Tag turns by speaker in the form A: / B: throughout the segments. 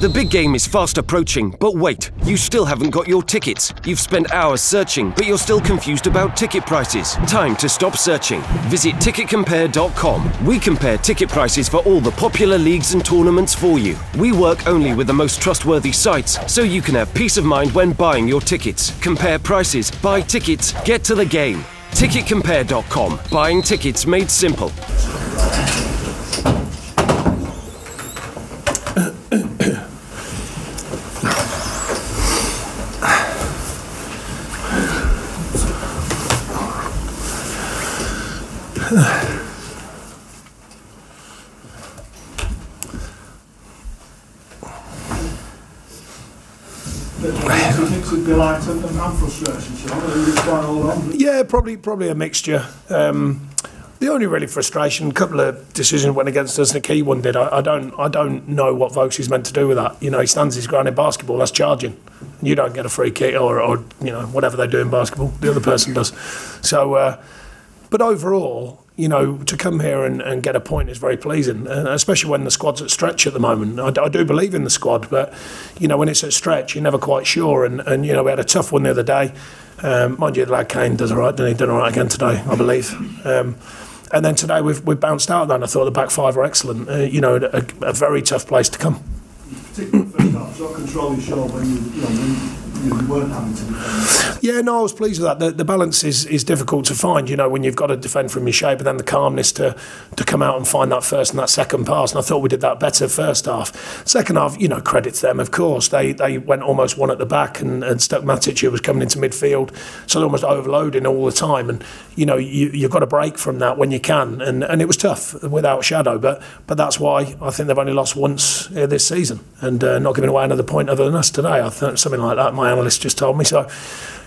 A: The big game is fast approaching, but wait, you still haven't got your tickets. You've spent hours searching, but you're still confused about ticket prices. Time to stop searching. Visit ticketcompare.com. We compare ticket prices for all the popular leagues and tournaments for you. We work only with the most trustworthy sites, so you can have peace of mind when buying your tickets. Compare prices, buy tickets, get to the game. Ticketcompare.com. Buying tickets made simple.
B: Yeah, probably a mixture. The only really frustration, a couple of decisions went against us, and the key one did. I don't know what Vokes is meant to do with that. You know, he stands his ground in basketball. That's charging. You don't get a free kick or you know, whatever they do in basketball. The other person does. So, but overall, you know, to come here and get a point is very pleasing, especially when the squad's at stretch at the moment. I do believe in the squad, but, you know, when it's at stretch, you're never quite sure. And you know, we had a tough one the other day. Mind you, the lad Kane does all right, didn't he? Done all right again today, I believe. And then today we've bounced out of that, and I thought the back five were excellent. You know, a very tough place to come.
C: Particularly first half, sort of control your show when you weren't having to defend.
B: Yeah, no, I was pleased with that. The balance is difficult to find, you know, when you've got to defend from your shape, and then the calmness to come out and find that first and that second pass. And I thought we did that better first half. Second half, you know, credit to them, of course. They went almost one at the back and stuck Matic, who was coming into midfield, so they're almost overloading all the time. And, you know, you've got to break from that when you can. And it was tough, without shadow. But that's why I think they've only lost once this season, and not giving away another point other than us today. I think something like that, my analyst just told me. So,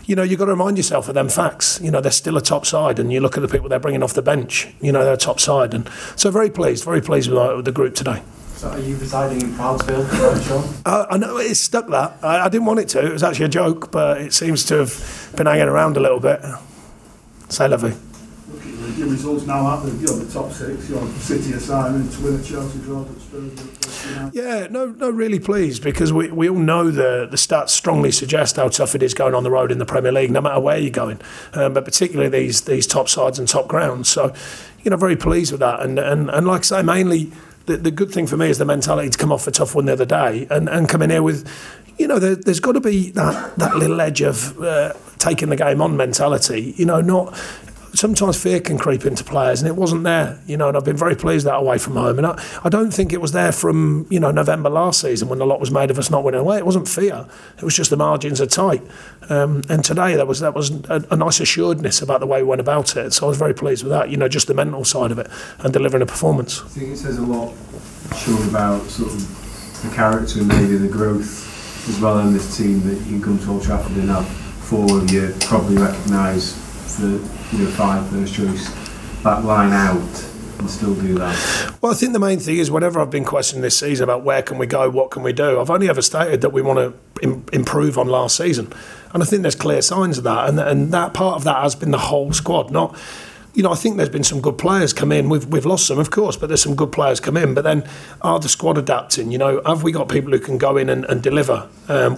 B: you know, you've got to remind yourself of them facts. You know, they're still a top side, and you look at the people they're bringing off the bench, you know, they're a top side. And so very pleased with the group today.
D: So are you residing in Proudsville, right, Sean?
B: I know it's stuck that. I didn't want it to. It was actually a joke, but it seems to have been hanging around a little bit. C'est la vie.
C: Your results now out there, you're the top six, you're City aside, and to win at Chelsea, draw at Spurs.
B: Yeah, no, really pleased, because we all know the stats strongly suggest how tough it is going on the road in the Premier League, no matter where you're going, but particularly these top sides and top grounds. So, you know, very pleased with that, and like I say, mainly the good thing for me is the mentality to come off a tough one the other day and come in here with, you know, there's got to be that little edge of taking the game on mentality. You know, not. Sometimes fear can creep into players, and it wasn't there, you know, and I've been very pleased that away from home. And I don't think it was there from, you know, November last season when a lot was made of us not winning away. It wasn't fear. It was just the margins are tight. And today that was a nice assuredness about the way we went about it. So I was very pleased with that, you know, just the mental side of it and delivering a performance.
E: I think it says a lot, Sean, about sort of the character and maybe the growth as well in this team, that you can come to Old Trafford and have four of you probably recognise the, you know, 5 first choice back line out and still do that.
B: Well, I think the main thing is, whenever I've been questioned this season about where can we go, what can we do, I've only ever stated that we want to improve on last season, and I think there's clear signs of that, and that part of that has been the whole squad, not. You know, I think there's been some good players come in. We've lost some, of course, but there's some good players come in. But then, are the squad adapting? You know, have we got people who can go in and deliver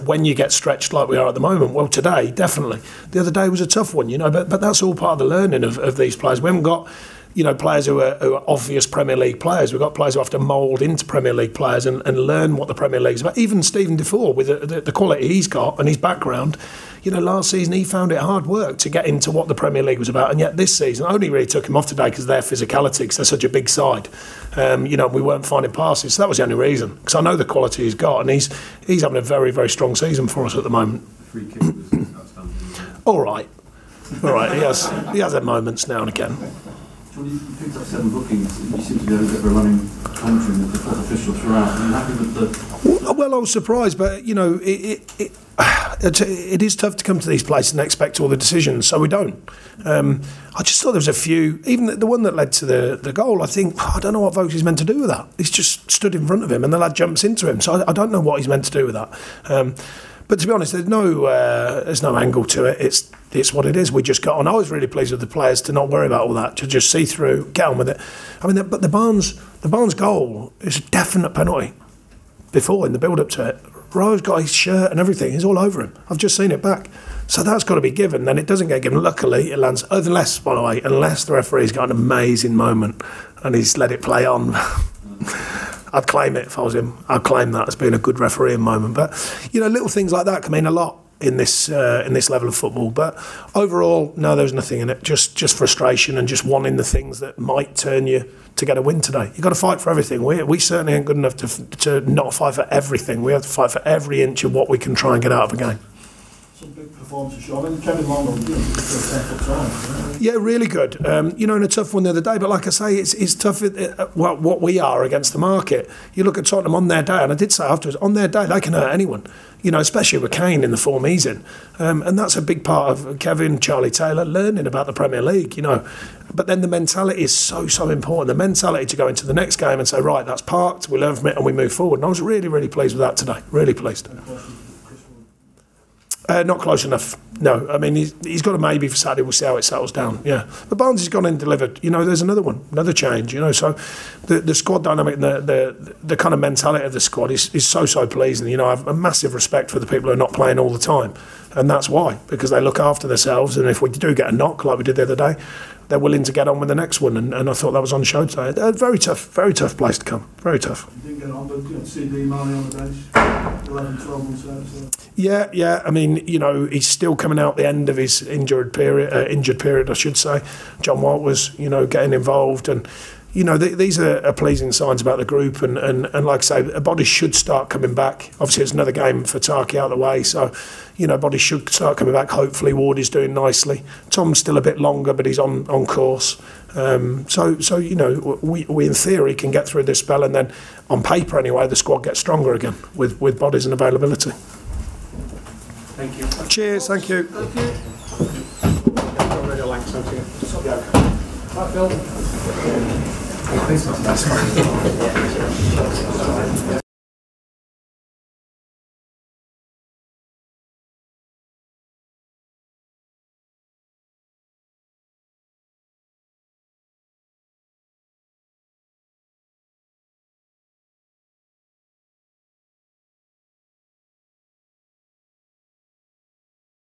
B: when you get stretched like we are at the moment? Well, today, definitely. The other day was a tough one, you know, but that's all part of the learning of these players. We haven't got, you know, players who are obvious Premier League players. We've got players who have to mould into Premier League players and learn what the Premier League's about. Even Stephen Defoe, with the quality he's got and his background, you know, last season he found it hard work to get into what the Premier League was about, and yet this season I only really took him off today because of their physicality, because they're such a big side. You know, we weren't finding passes, so that was the only reason, because I know the quality he's got, and he's having a very, very strong season for us at the moment.
E: Free kick was outstanding.
B: All right, he has had moments now and again.
D: You picked up 7 bookings. You seem to be a bit of a running commentary with the official throughout. Are you happy with the?
B: Well, I was surprised, but you know, it is tough to come to these places and expect all the decisions, so we don't. I just thought there was a few, even the one that led to the goal. I think, I don't know what Vokes is meant to do with that. He's just stood in front of him and the lad jumps into him, so I don't know what he's meant to do with that. But to be honest, there's no angle to it. It's what it is. We just got on. I was really pleased with the players to not worry about all that, to just see through, get on with it. I mean, but the Barnes goal is a definite penalty. before in the build-up to it. Rowe's got his shirt and everything. He's all over him. I've just seen it back. So that's got to be given. Then it doesn't get given. Luckily, it lands, unless, by the way, unless the referee's got an amazing moment and he's let it play on. I'd claim it if I was him. I'd claim that as being a good refereeing moment. But, you know, little things like that can mean a lot in this level of football. But overall, no, there's nothing in it. Just frustration and just wanting the things that might turn you to get a win today. You've got to fight for everything. We certainly ain't good enough to not fight for everything. We have to fight for every inch of what we can try and get out of a game.
C: Some big performances, Sean. And Kevin Long, for 10 foot tall.
B: Yeah, really good. You know, in a tough one the other day. But like I say, it's tough. What we are against the market. You look at Tottenham on their day, and I did say afterwards, on their day they can hurt anyone. You know, especially with Kane in the form he's in, and that's a big part of Kevin, Charlie Taylor learning about the Premier League. You know, but then the mentality is so important. The mentality to go into the next game and say, right, that's parked. We learn from it and we move forward. And I was really pleased with that today. Really pleased. Not close enough. No, I mean he's got a maybe for Saturday. We'll see how it settles down. Yeah, but Barnes has gone in and delivered. You know, there's another one, another change. You know, so the squad dynamic, and the kind of mentality of the squad is so pleasing. You know, I have a massive respect for the people who are not playing all the time, and that's why, because they look after themselves. And if we do get a knock like we did the other day, they're willing to get on with the next one. And I thought that was on show today. Very tough place to come. Very tough.
C: You didn't get on, but you know, CD Marley on the bench, 11, 12 months out. So.
B: Yeah. I mean, you know, he's still coming out the end of his injured period, I should say. John White was, you know, getting involved, and you know, these are pleasing signs about the group. And like I say, bodies should start coming back. Obviously, it's another game for Tarky out of the way, so you know, bodies should start coming back. Hopefully, Ward is doing nicely. Tom's still a bit longer, but he's on course. So you know, we in theory can get through this spell, and then on paper anyway, the squad gets stronger again with bodies and availability.
E: Thank you.
B: Cheers, thank you.
E: Thank you.